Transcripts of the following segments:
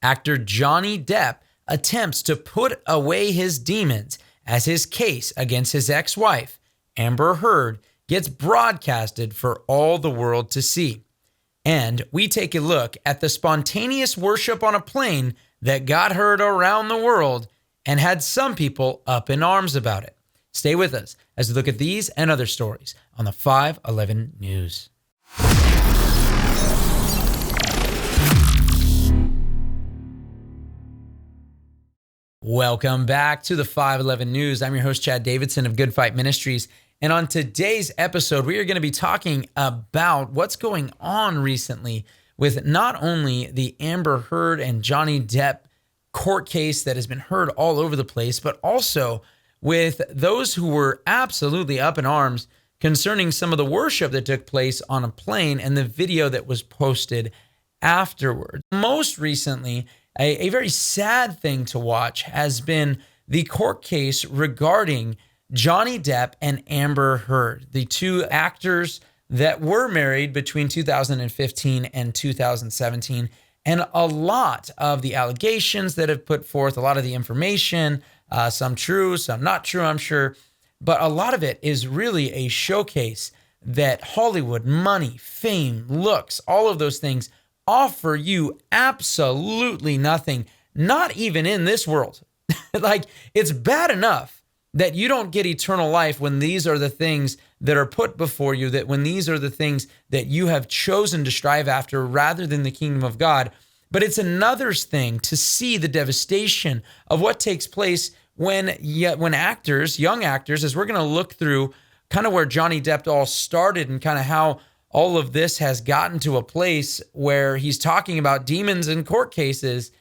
Actor Johnny Depp attempts to put away his demons as his case against his ex-wife, Amber Heard, gets broadcasted for all the world to see. And we take a look at the spontaneous worship on a plane that got heard around the world and had some people up in arms about it. Stay with us as we look at these and other stories on the 511 News. Welcome back to the 511 News. I'm your host, Chad Davidson of Good Fight Ministries. And on today's episode, we are going to be talking about what's going on recently with not only the Amber Heard and Johnny Depp court case that has been heard all over the place, but also with those who were absolutely up in arms concerning some of the worship that took place on a plane and the video that was posted afterward. Most recently, a very sad thing to watch has been the court case regarding Johnny Depp and Amber Heard, the two actors that were married between 2015 and 2017. And a lot of the allegations that have put forth, a lot of the information, some true, some not true, I'm sure. But a lot of it is really a showcase that Hollywood, money, fame, looks, all of those things offer you absolutely nothing, not even in this world. Like, it's bad enough that you don't get eternal life when these are the things that are put before you, that when these are the things that you have chosen to strive after rather than the kingdom of God. But it's another thing to see the devastation of what takes place when actors, young actors, as we're going to look through kind of where Johnny Depp all started and kind of how all of this has gotten to a place where he's talking about demons in court cases.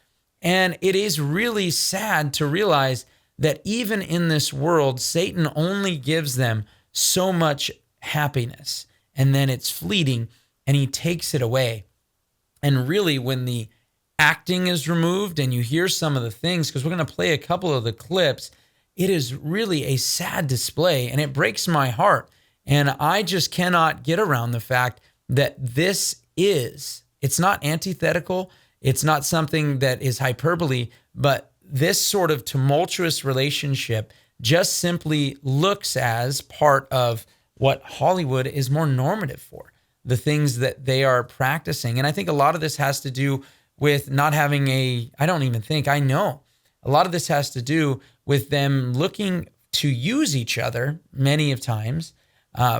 And it is really sad to realize that even in this world, Satan only gives them so much happiness, and then it's fleeting and he takes it away. And really, when the acting is removed and you hear some of the things, because we're going to play a couple of the clips, it is really a sad display and it breaks my heart. And I just cannot get around the fact that it's not antithetical. It's not something that is hyperbole, but this sort of tumultuous relationship just simply looks as part of what Hollywood is more normative for, the things that they are practicing. And I think a lot of this has to do with not having I know. A lot of this has to do with them looking to use each other many of times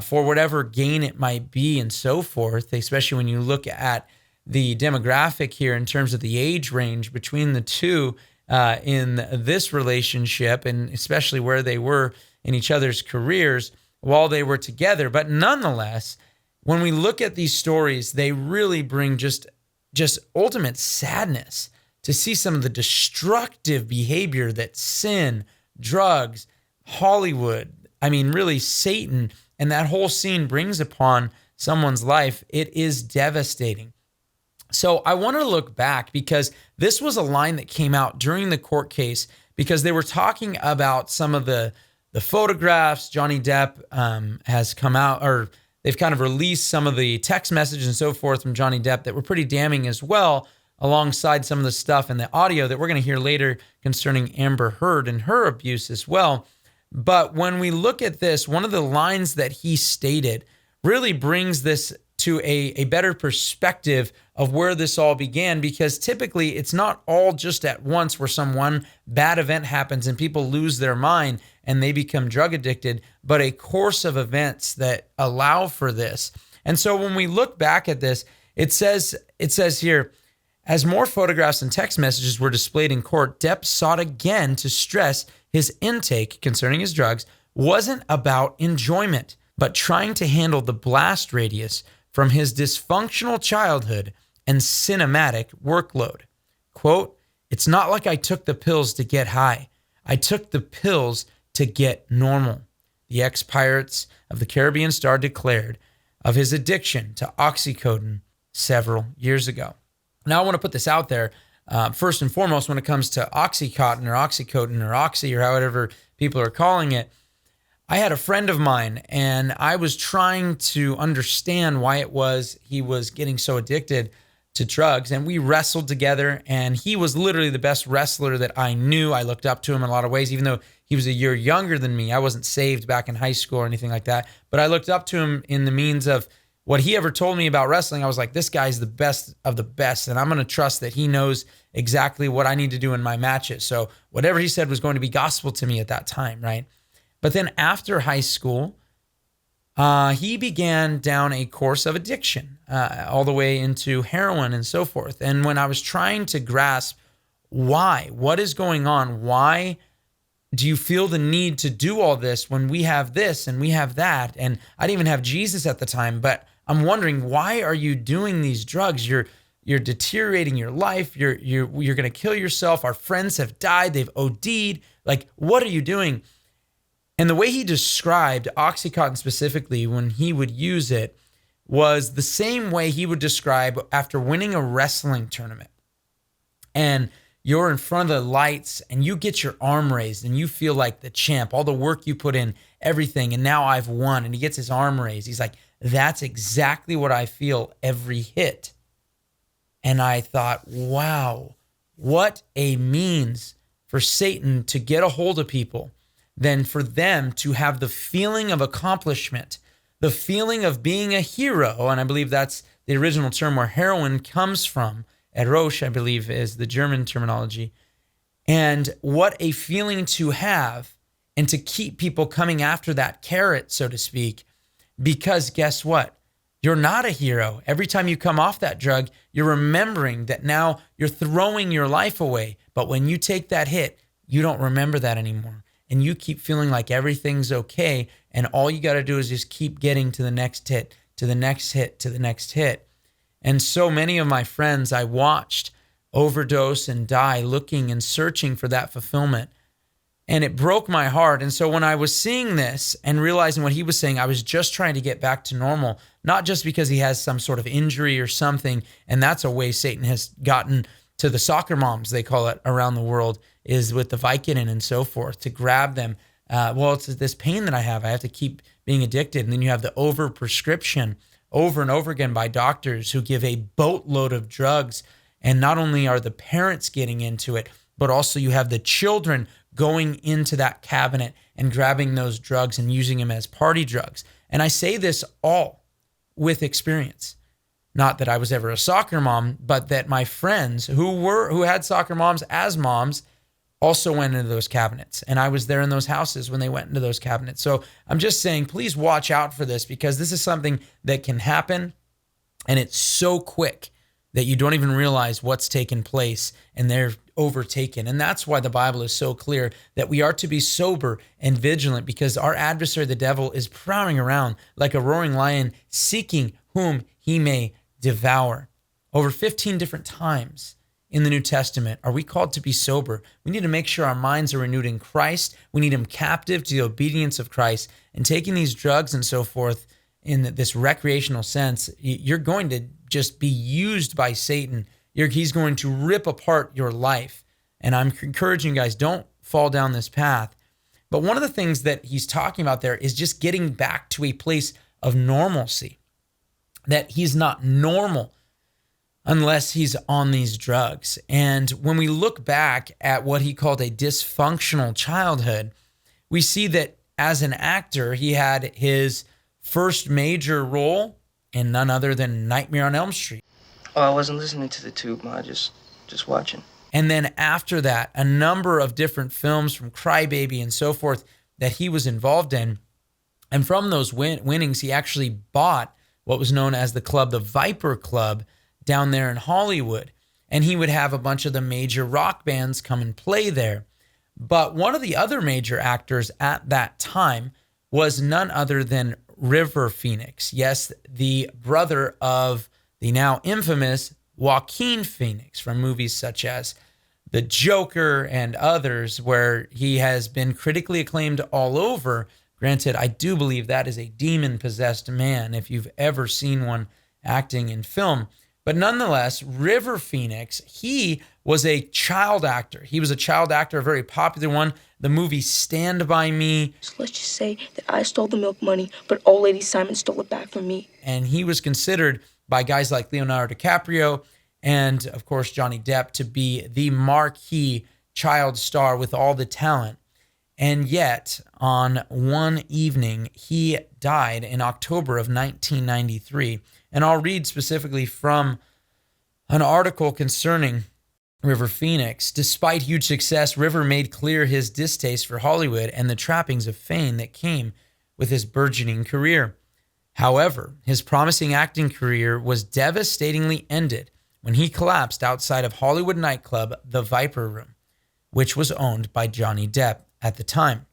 for whatever gain it might be and so forth, especially when you look at the demographic here in terms of the age range between the two in this relationship, and especially where they were in each other's careers while they were together. But nonetheless, when we look at these stories, they really bring just ultimate sadness to see some of the destructive behavior that sin, drugs, Hollywood, really Satan, and that whole scene brings upon someone's life. It is devastating. So I want to look back because this was a line that came out during the court case because they were talking about some of the photographs. Johnny Depp has come out, or they've kind of released some of the text messages and so forth from Johnny Depp that were pretty damning as well, alongside some of the stuff in the audio that we're going to hear later concerning Amber Heard and her abuse as well. But when we look at this, one of the lines that he stated really brings this to a better perspective of where this all began, because typically it's not all just at once where some one bad event happens and people lose their mind and they become drug addicted, but a course of events that allow for this. And so when we look back at this, it says here, as more photographs and text messages were displayed in court, Depp sought again to stress his intake concerning his drugs wasn't about enjoyment, but trying to handle the blast radius from his dysfunctional childhood and cinematic workload. Quote, "It's not like I took the pills to get high. I took the pills to get normal," the ex-Pirates of the Caribbean star declared of his addiction to Oxycodone several years ago. Now, I want to put this out there. First and foremost, when it comes to Oxycontin or Oxycodone or Oxy or however people are calling it, I had a friend of mine and I was trying to understand why it was he was getting so addicted to drugs, and we wrestled together, and he was literally the best wrestler that I knew. I looked up to him in a lot of ways, even though he was a year younger than me. I wasn't saved back in high school or anything like that, but I looked up to him in the means of what he ever told me about wrestling. I was like, this guy's the best of the best, and I'm going to trust that he knows exactly what I need to do in my matches. So whatever he said was going to be gospel to me at that time, right? But then after high school, he began down a course of addiction, all the way into heroin and so forth. And when I was trying to grasp why, what is going on, why do you feel the need to do all this when we have this and we have that? And I didn't even have Jesus at the time, but I'm wondering, why are you doing these drugs? You're deteriorating your life. You're going to kill yourself. Our friends have died. They've OD'd. Like, what are you doing? And the way he described Oxycodone specifically when he would use it was the same way he would describe after winning a wrestling tournament. And you're in front of the lights and you get your arm raised and you feel like the champ, all the work you put in, everything. And now I've won. And he gets his arm raised. He's like, that's exactly what I feel every hit. And I thought, wow, what a means for Satan to get a hold of people than for them to have the feeling of accomplishment, the feeling of being a hero. And I believe that's the original term where heroin comes from. Erosh, I believe, is the German terminology. And what a feeling to have, and to keep people coming after that carrot, so to speak, because guess what? You're not a hero. Every time you come off that drug, you're remembering that now you're throwing your life away. But when you take that hit, you don't remember that anymore. And you keep feeling like everything's okay. And all you got to do is just keep getting to the next hit, to the next hit, to the next hit. And so many of my friends I watched overdose and die looking and searching for that fulfillment. And it broke my heart. And so when I was seeing this and realizing what he was saying, I was just trying to get back to normal, not just because he has some sort of injury or something. And that's a way Satan has gotten to the soccer moms, they call it, around the world, is with the Vicodin and so forth, to grab them. Well, it's this pain that I have to keep being addicted. And then you have the over prescription over and over again by doctors who give a boatload of drugs. And not only are the parents getting into it, but also you have the children going into that cabinet and grabbing those drugs and using them as party drugs. And I say this all with experience. Not that I was ever a soccer mom, but that my friends who had soccer moms as moms also went into those cabinets. And I was there in those houses when they went into those cabinets. So I'm just saying, please watch out for this, because this is something that can happen. And it's so quick that you don't even realize what's taken place, and they're overtaken. And that's why the Bible is so clear that we are to be sober and vigilant, because our adversary, the devil, is prowling around like a roaring lion, seeking whom he may devour. Over 15 different times in the New Testament are we called to be sober. We need to make sure our minds are renewed in Christ. We need them captive to the obedience of Christ. And taking these drugs and so forth in this recreational sense, you're going to just be used by Satan. He's going to rip apart your life. And I'm encouraging you guys, don't fall down this path. But one of the things that he's talking about there is just getting back to a place of normalcy, that he's not normal unless he's on these drugs. And when we look back at what he called a dysfunctional childhood, we see that as an actor, he had his first major role in none other than Nightmare on Elm Street. Oh, I wasn't listening to the tube, Ma, just watching. And then after that, a number of different films from Crybaby and so forth that he was involved in. And from those winnings, he actually bought what was known as the club, the Viper Club, down there in Hollywood. And he would have a bunch of the major rock bands come and play there. But one of the other major actors at that time was none other than River Phoenix. Yes, the brother of the now infamous Joaquin Phoenix from movies such as The Joker and others, where he has been critically acclaimed all over. Granted, I do believe that is a demon-possessed man, if you've ever seen one acting in film. But nonetheless, River Phoenix, he was a child actor. He was a child actor, a very popular one. The movie Stand By Me. So let's just say that I stole the milk money, but old lady Simon stole it back from me. And he was considered by guys like Leonardo DiCaprio and of course Johnny Depp to be the marquee child star with all the talent. And yet, on one evening, he died in October of 1993. And I'll read specifically from an article concerning River Phoenix. Despite huge success, River made clear his distaste for Hollywood and the trappings of fame that came with his burgeoning career. However, his promising acting career was devastatingly ended when he collapsed outside of Hollywood nightclub The Viper Room, which was owned by Johnny Depp at the time.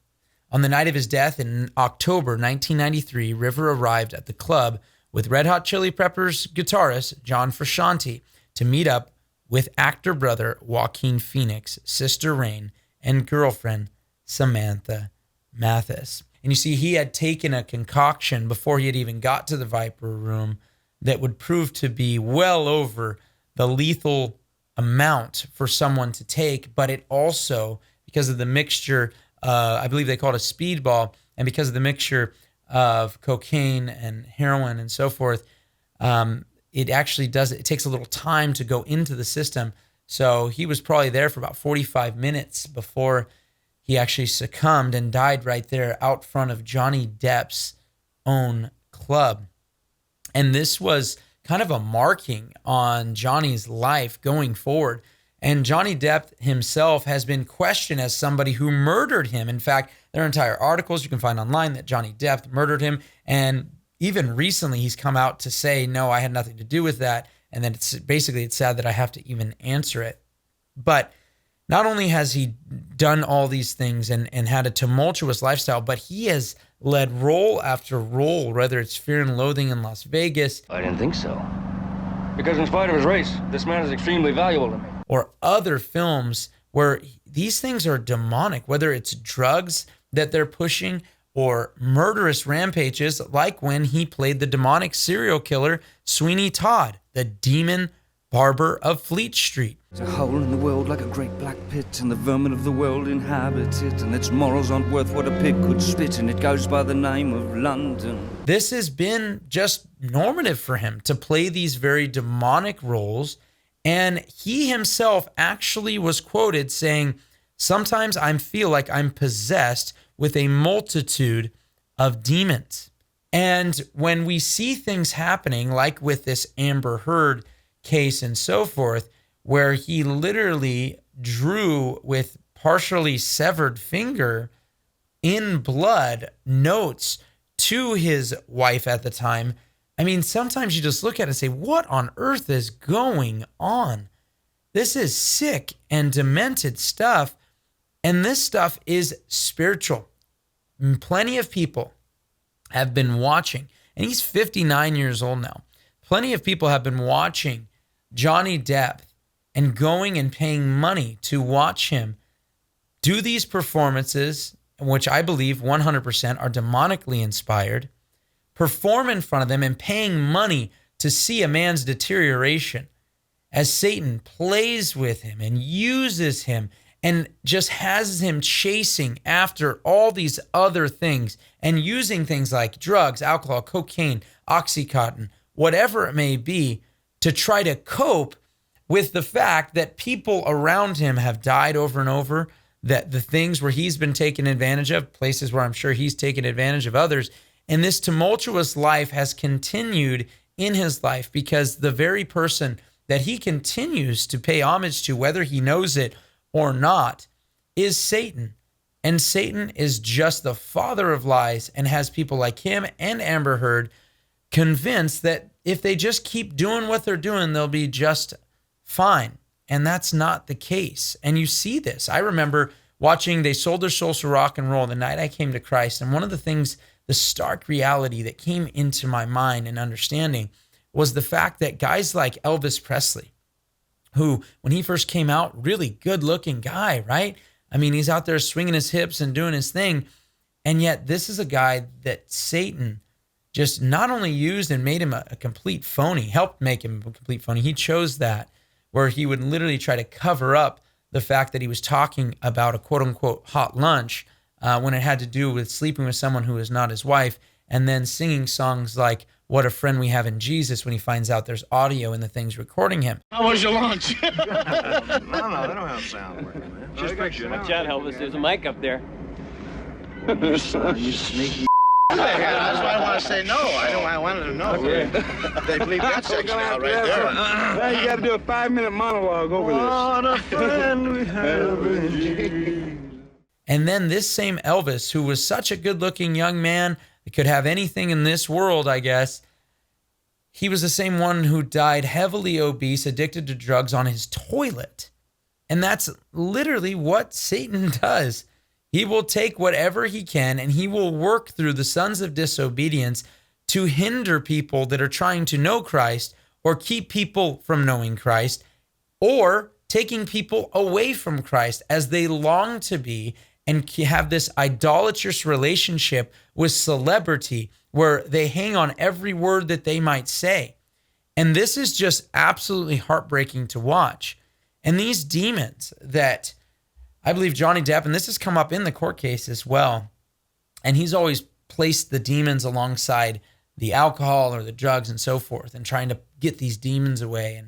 On the night of his death in October 1993, River arrived at the club with Red Hot Chili Peppers guitarist John Frusciante to meet up with actor brother Joaquin Phoenix, sister Rain, and girlfriend Samantha Mathis. And you see, he had taken a concoction before he had even got to the Viper Room that would prove to be well over the lethal amount for someone to take, but it also, because of the mixture, I believe they call it a speedball, and because of the mixture of cocaine and heroin and so forth, it takes a little time to go into the system. So he was probably there for about 45 minutes before he actually succumbed and died right there out front of Johnny Depp's own club. And this was kind of a marking on Johnny's life going forward. And Johnny Depp himself has been questioned as somebody who murdered him. In fact, there are entire articles you can find online that Johnny Depp murdered him. And even recently, he's come out to say, no, I had nothing to do with that. And then it's sad that I have to even answer it. But not only has he done all these things and had a tumultuous lifestyle, but he has led role after role, whether it's Fear and Loathing in Las Vegas. I didn't think so. Because in spite of his race, this man is extremely valuable to me. Or other films where these things are demonic, whether it's drugs that they're pushing or murderous rampages, like when he played the demonic serial killer Sweeney Todd, the demon barber of Fleet Street. There's a hole in the world like a great black pit, and the vermin of the world inhabit it, and its morals aren't worth what a pig could spit, and it goes by the name of London. This has been just normative for him to play these very demonic roles, and he himself actually was quoted saying, "Sometimes I feel like I'm possessed with a multitude of demons." And when we see things happening, like with this Amber Heard case and so forth, where he literally drew with partially severed finger in blood notes to his wife at the time. I mean, sometimes you just look at it and say, what on earth is going on? This is sick and demented stuff. And this stuff is spiritual. Plenty of people have been watching, and he's 59 years old now. Plenty of people have been watching Johnny Depp and going and paying money to watch him do these performances, which I believe 100% are demonically inspired, perform in front of them and paying money to see a man's deterioration as Satan plays with him and uses him and just has him chasing after all these other things and using things like drugs, alcohol, cocaine, Oxycodone, whatever it may be, to try to cope with the fact that people around him have died over and over, that the things where he's been taken advantage of, places where I'm sure he's taken advantage of others, and this tumultuous life has continued in his life because the very person that he continues to pay homage to, whether he knows it or not, is Satan. And Satan is just the father of lies and has people like him and Amber Heard convinced that if they just keep doing what they're doing, they'll be just fine. And that's not the case. And you see this. I remember watching They Sold Their Souls to Rock and Roll the night I came to Christ. And one of the things, the stark reality that came into my mind and understanding was the fact that guys like Elvis Presley, who, when he first came out, really good looking guy, right? I mean, he's out there swinging his hips and doing his thing. And yet this is a guy that Satan just not only used and made him a complete phony, helped make him a complete phony. He chose that, where he would literally try to cover up the fact that he was talking about a quote unquote hot lunch when it had to do with sleeping with someone who was not his wife, and then singing songs like what a friend we have in Jesus when he finds out there's audio in the things recording him. How was your lunch? No, they don't have sound working, man. Just picture. Watch out, Elvis. There's a mic up there. You sneaky. That's why I want to say no. I wanted to know. Okay. They believe that section out right there. Now you got to do a 5-minute monologue over this. What a friend we have in Jesus. And then this same Elvis, who was such a good-looking young man that could have anything in this world, I guess, he was the same one who died heavily obese, addicted to drugs on his toilet. And that's literally what Satan does. He will take whatever he can and he will work through the sons of disobedience to hinder people that are trying to know Christ or keep people from knowing Christ or taking people away from Christ as they long to be and have this idolatrous relationship with celebrity where they hang on every word that they might say. And this is just absolutely heartbreaking to watch. And these demons that I believe Johnny Depp, and this has come up in the court case as well, and he's always placed the demons alongside the alcohol or the drugs and so forth and trying to get these demons away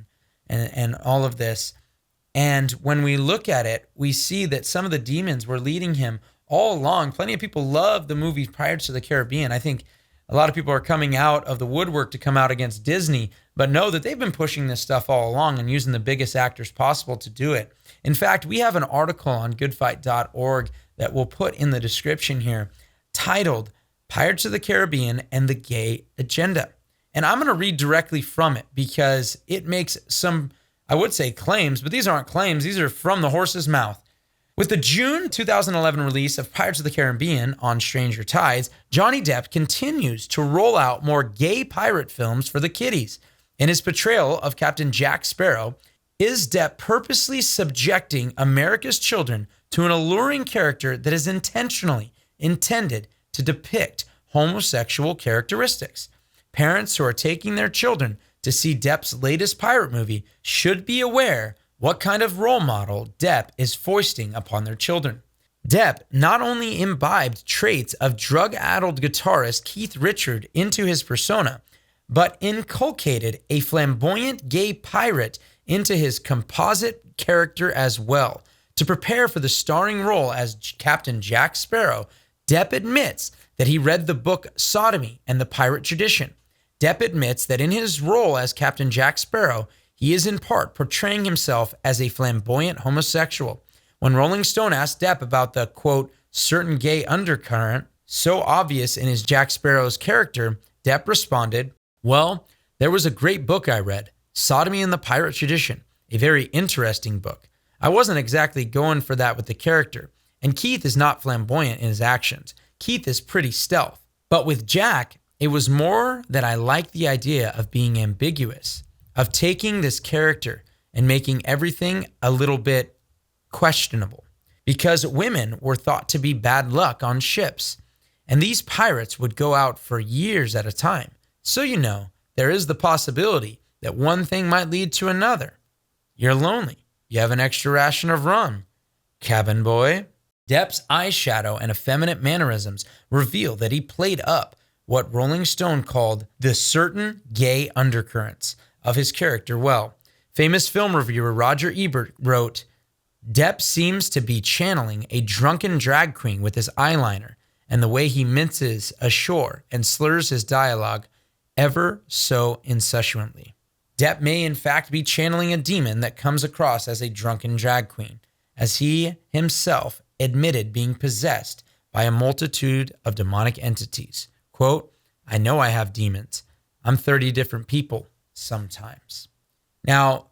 and all of this. And when we look at it, we see that some of the demons were leading him all along. Plenty of people love the movie Pirates of the Caribbean. I think a lot of people are coming out of the woodwork to come out against Disney, but know that they've been pushing this stuff all along and using the biggest actors possible to do it. In fact, we have an article on goodfight.org that we'll put in the description here titled Pirates of the Caribbean and the Gay Agenda. And I'm going to read directly from it because it makes some, I would say claims, but these aren't claims. These are from the horse's mouth. With the June 2011 release of Pirates of the Caribbean on Stranger Tides, Johnny Depp continues to roll out more gay pirate films for the kiddies. In his portrayal of Captain Jack Sparrow, is Depp purposely subjecting America's children to an alluring character that is intentionally intended to depict homosexual characteristics? Parents who are taking their children to see Depp's latest pirate movie should be aware what kind of role model Depp is foisting upon their children. Depp not only imbibed traits of drug-addled guitarist Keith Richards into his persona, but inculcated a flamboyant gay pirate into his composite character as well. To prepare for the starring role as Captain Jack Sparrow, Depp admits that he read the book Sodomy and the Pirate Tradition. Depp admits that in his role as Captain Jack Sparrow, he is in part portraying himself as a flamboyant homosexual. When Rolling Stone asked Depp about the, quote, certain gay undercurrent so obvious in his Jack Sparrow's character, Depp responded, well, there was a great book I read, Sodomy and the Pirate Tradition, a very interesting book. I wasn't exactly going for that with the character, and Keith is not flamboyant in his actions. Keith is pretty stealth. But with Jack, it was more that I liked the idea of being ambiguous, of taking this character and making everything a little bit questionable, because women were thought to be bad luck on ships, and these pirates would go out for years at a time. So there is the possibility that one thing might lead to another. You're lonely. You have an extra ration of rum. Cabin boy. Depp's eyeshadow and effeminate mannerisms reveal that he played up what Rolling Stone called the certain gay undercurrents of his character well. Famous film reviewer Roger Ebert wrote, Depp seems to be channeling a drunken drag queen with his eyeliner and the way he minces ashore and slurs his dialogue ever so insouciantly. Depp may in fact be channeling a demon that comes across as a drunken drag queen, as he himself admitted being possessed by a multitude of demonic entities. Quote, I know I have demons. I'm 30 different people sometimes. Now,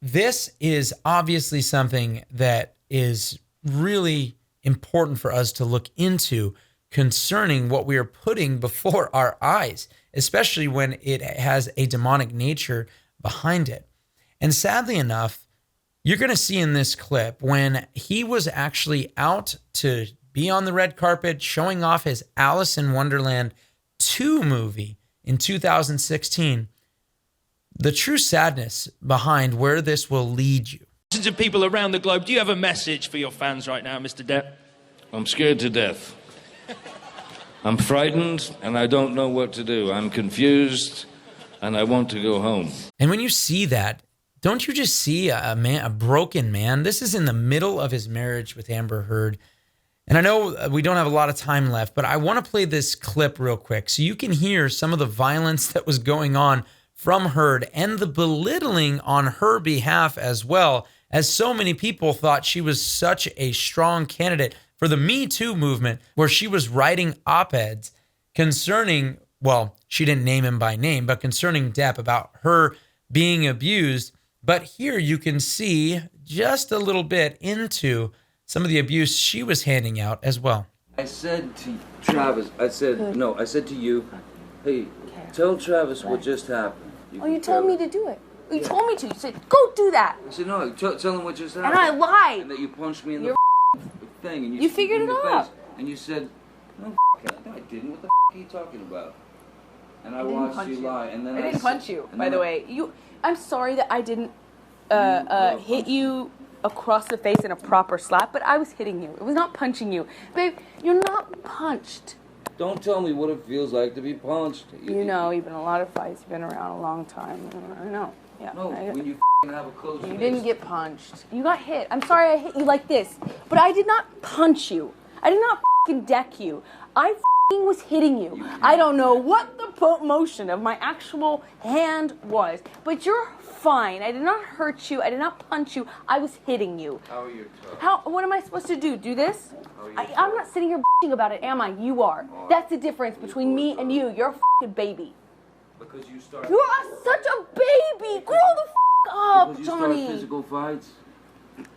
this is obviously something that is really important for us to look into concerning what we are putting before our eyes, especially when it has a demonic nature behind it. And sadly enough, you're going to see in this clip when he was actually out to be on the red carpet showing off his Alice in Wonderland 2 movie in 2016, the true sadness behind where this will lead you. Millions of people around the globe, do you have a message for your fans right now, Mr. Depp? I'm scared to death. I'm frightened and I don't know what to do. I'm confused and I want to go home. And when you see that, don't you just see a broken man? This is in the middle of his marriage with Amber Heard. And I know we don't have a lot of time left, but I want to play this clip real quick so you can hear some of the violence that was going on from Heard and the belittling on her behalf, as well as so many people thought she was such a strong candidate for the Me Too movement, where she was writing op-eds concerning, well, she didn't name him by name, but concerning Depp, about her being abused. But here you can see just a little bit into some of the abuse she was handing out as well. I said to Travis, I said to you, hey, tell Travis what just happened. You told me to do it. You told me to. You said, go do that. I said, no, tell him what just happened. And I lied. And that you punched me in the thing. And you figured it out. Face. And you said, no, I didn't. What the are you talking about? And I watched you lie. And then I didn't punch you, by the way. I'm sorry that I didn't hit you across the face in a proper slap, but I was hitting you. It was not punching you. Babe, you're not punched. Don't tell me what it feels like to be punched. You know, you've been in a lot of fights. You've been around a long time. I know. Yeah. No, when you have a close You didn't get punched. You got hit. I'm sorry I hit you like this, but I did not punch you. I did not deck you. I was hitting you. I don't know what the motion of my actual hand was, but you're fine. I did not hurt you. I did not punch you. I was hitting you. How are your toes? What am I supposed to do? Do this? I'm not sitting here about it, am I? You are. That's the difference between me and you. You're a baby. Because you started. You are such a baby. Grow the up, because you Johnny. Started physical fights.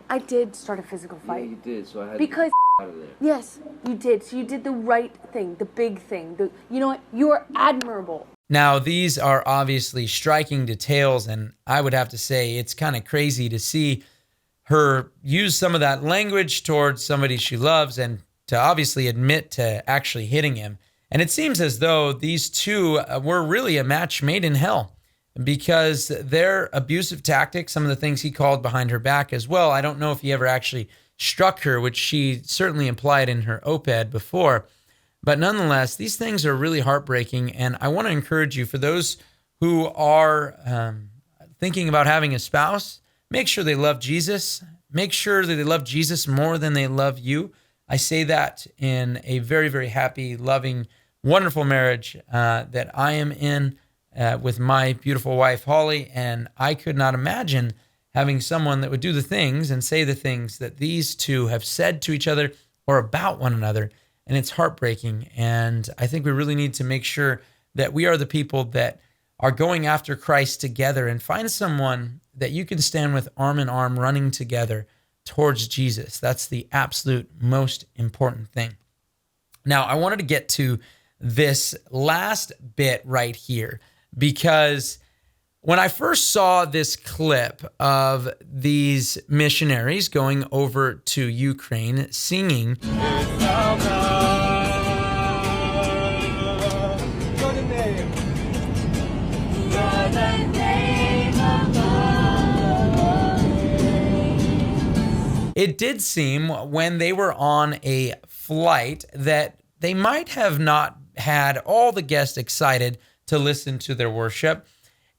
I did start a physical fight. Yeah, you did. So I had because out of there. Yes, you did. So you did the right thing, the big thing. You know what? You are admirable. Now, these are obviously striking details, and I would have to say it's kind of crazy to see her use some of that language towards somebody she loves and to obviously admit to actually hitting him. And it seems as though these two were really a match made in hell, because their abusive tactics, some of the things he called behind her back as well, I don't know if he ever actually struck her, which she certainly implied in her op-ed before. But nonetheless, these things are really heartbreaking. And I want to encourage you, for those who are thinking about having a spouse, make sure they love Jesus. Make sure that they love Jesus more than they love you. I say that in a very, very happy, loving, wonderful marriage that I am in with my beautiful wife, Holly. And I could not imagine having someone that would do the things and say the things that these two have said to each other or about one another. And it's heartbreaking. And I think we really need to make sure that we are the people that are going after Christ together, and find someone that you can stand with arm in arm running together towards Jesus. That's the absolute most important thing. Now, I wanted to get to this last bit right here, because when I first saw this clip of these missionaries going over to Ukraine singing, it did seem when they were on a flight that they might have not had all the guests excited to listen to their worship.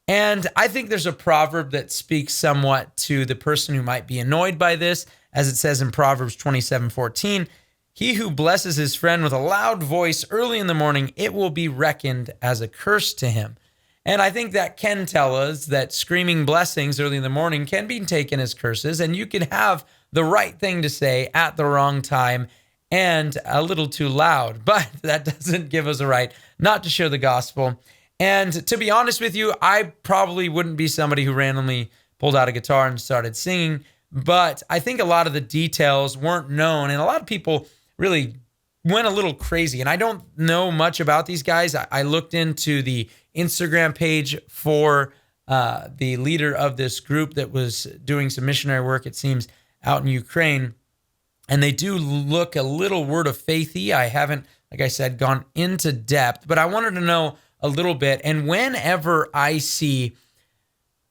And I think there's a proverb that speaks somewhat to the person who might be annoyed by this, as it says in Proverbs 27:14, "He who blesses his friend with a loud voice early in the morning, it will be reckoned as a curse to him." And I think that can tell us that screaming blessings early in the morning can be taken as curses, and you can have the right thing to say at the wrong time and a little too loud, but that doesn't give us a right not to share the gospel. And to be honest with you, I probably wouldn't be somebody who randomly pulled out a guitar and started singing, but I think a lot of the details weren't known, and a lot of people really went a little crazy. And I don't know much about these guys. I looked into the Instagram page for the leader of this group that was doing some missionary work, it seems, out in Ukraine. And they do look a little word of faithy. I haven't, like I said, gone into depth, but I wanted to know a little bit. And whenever I see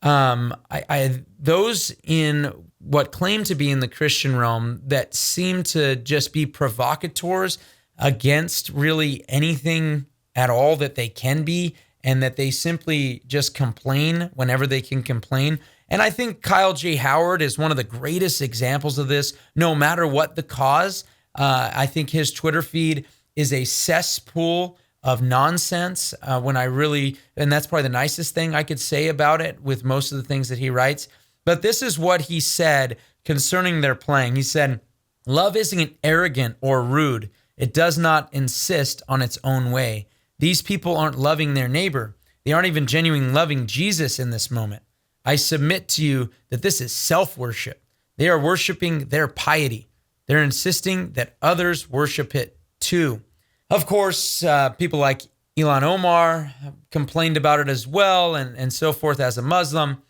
those in what claim to be in the Christian realm that seem to just be provocateurs, against really anything at all that they can be, and that they simply just complain whenever they can complain. And I think Kyle J. Howard is one of the greatest examples of this, no matter what the cause. I think his Twitter feed is a cesspool of nonsense and that's probably the nicest thing I could say about it with most of the things that he writes. But this is what he said concerning their playing. He said, "Love isn't arrogant or rude. It does not insist on its own way. These people aren't loving their neighbor. They aren't even genuinely loving Jesus in this moment. I submit to you that this is self-worship. They are worshiping their piety. They're insisting that others worship it too." Of course, people like Ilhan Omar complained about it as well, and so forth as a Muslim.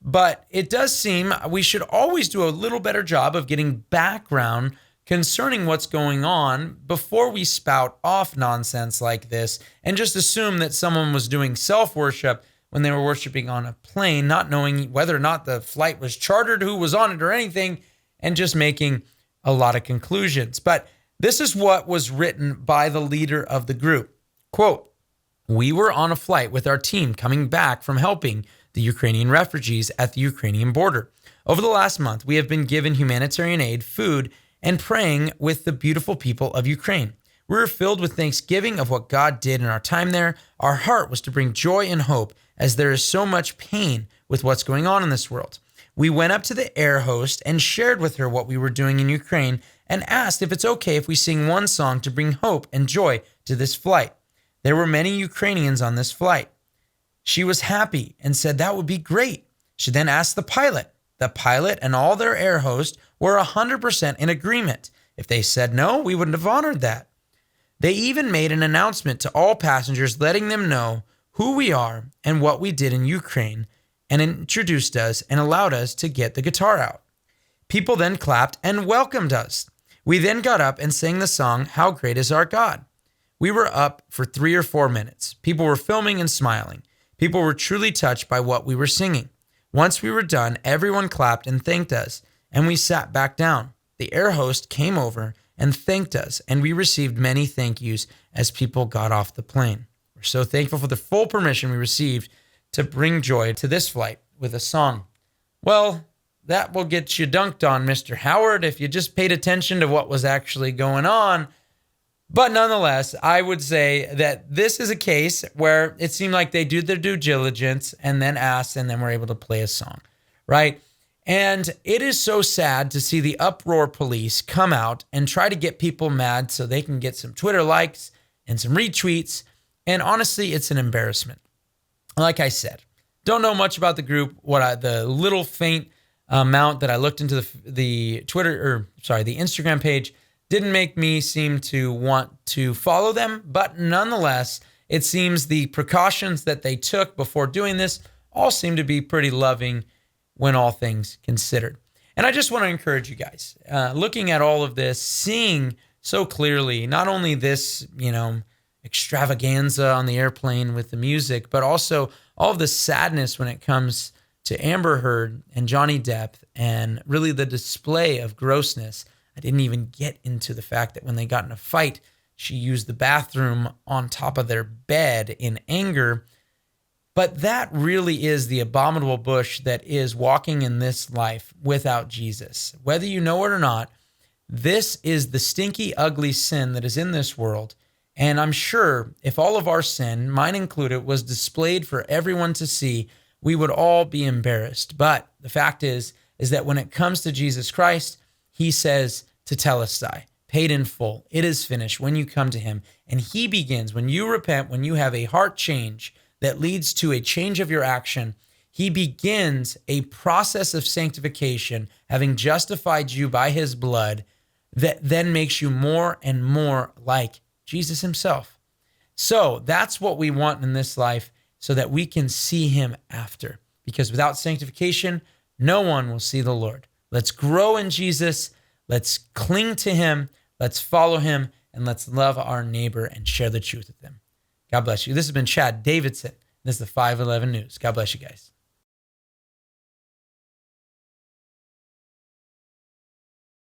But it does seem we should always do a little better job of getting background concerning what's going on before we spout off nonsense like this and just assume that someone was doing self-worship when they were worshiping on a plane, not knowing whether or not the flight was chartered, who was on it or anything, and just making a lot of conclusions. But this is what was written by the leader of the group. Quote, "We were on a flight with our team coming back from helping the Ukrainian refugees at the Ukrainian border. Over the last month, we have been given humanitarian aid, food, and praying with the beautiful people of Ukraine. We were filled with thanksgiving of what God did in our time there. Our heart was to bring joy and hope as there is so much pain with what's going on in this world. We went up to the air host and shared with her what we were doing in Ukraine and asked if it's okay if we sing one song to bring hope and joy to this flight. There were many Ukrainians on this flight. She was happy and said that would be great. She then asked the pilot. The pilot and all their air hosts were 100% in agreement. If they said no, we wouldn't have honored that. They even made an announcement to all passengers letting them know who we are and what we did in Ukraine, and introduced us and allowed us to get the guitar out. People then clapped and welcomed us. We then got up and sang the song, How Great Is Our God. We were up for 3 or 4 minutes. People were filming and smiling. People were truly touched by what we were singing. Once we were done, everyone clapped and thanked us, and we sat back down. The air host came over and thanked us, and we received many thank yous as people got off the plane. We're so thankful for the full permission we received to bring joy to this flight with a song." Well, that will get you dunked on, Mr. Howard, if you just paid attention to what was actually going on. But nonetheless, I would say that this is a case where it seemed like they did their due diligence and then asked, and then were able to play a song, right? And it is so sad to see the uproar police come out and try to get people mad so they can get some Twitter likes and some retweets. And honestly, it's an embarrassment. Like I said, don't know much about the group. The little faint amount that I looked into the Instagram page didn't make me seem to want to follow them. But nonetheless, it seems the precautions that they took before doing this all seem to be pretty loving when all things considered. And I just want to encourage you guys, looking at all of this, seeing so clearly, not only this, extravaganza on the airplane with the music, but also all of the sadness when it comes to Amber Heard and Johnny Depp, and really the display of grossness. I didn't even get into the fact that when they got in a fight, she used the bathroom on top of their bed in anger. But that really is the abominable bush that is walking in this life without Jesus. Whether you know it or not, this is the stinky, ugly sin that is in this world. And I'm sure if all of our sin, mine included, was displayed for everyone to see, we would all be embarrassed. But the fact is that when it comes to Jesus Christ, he says tetelestai, paid in full. It is finished when you come to him. And he begins, when you repent, when you have a heart change that leads to a change of your action, he begins a process of sanctification, having justified you by his blood, that then makes you more and more like Jesus himself. So that's what we want in this life, so that we can see him after. Because without sanctification, no one will see the Lord. Let's grow in Jesus. Let's cling to him. Let's follow him. And let's love our neighbor and share the truth with them. God bless you. This has been Chad Davidson. This is the 511 News. God bless you guys.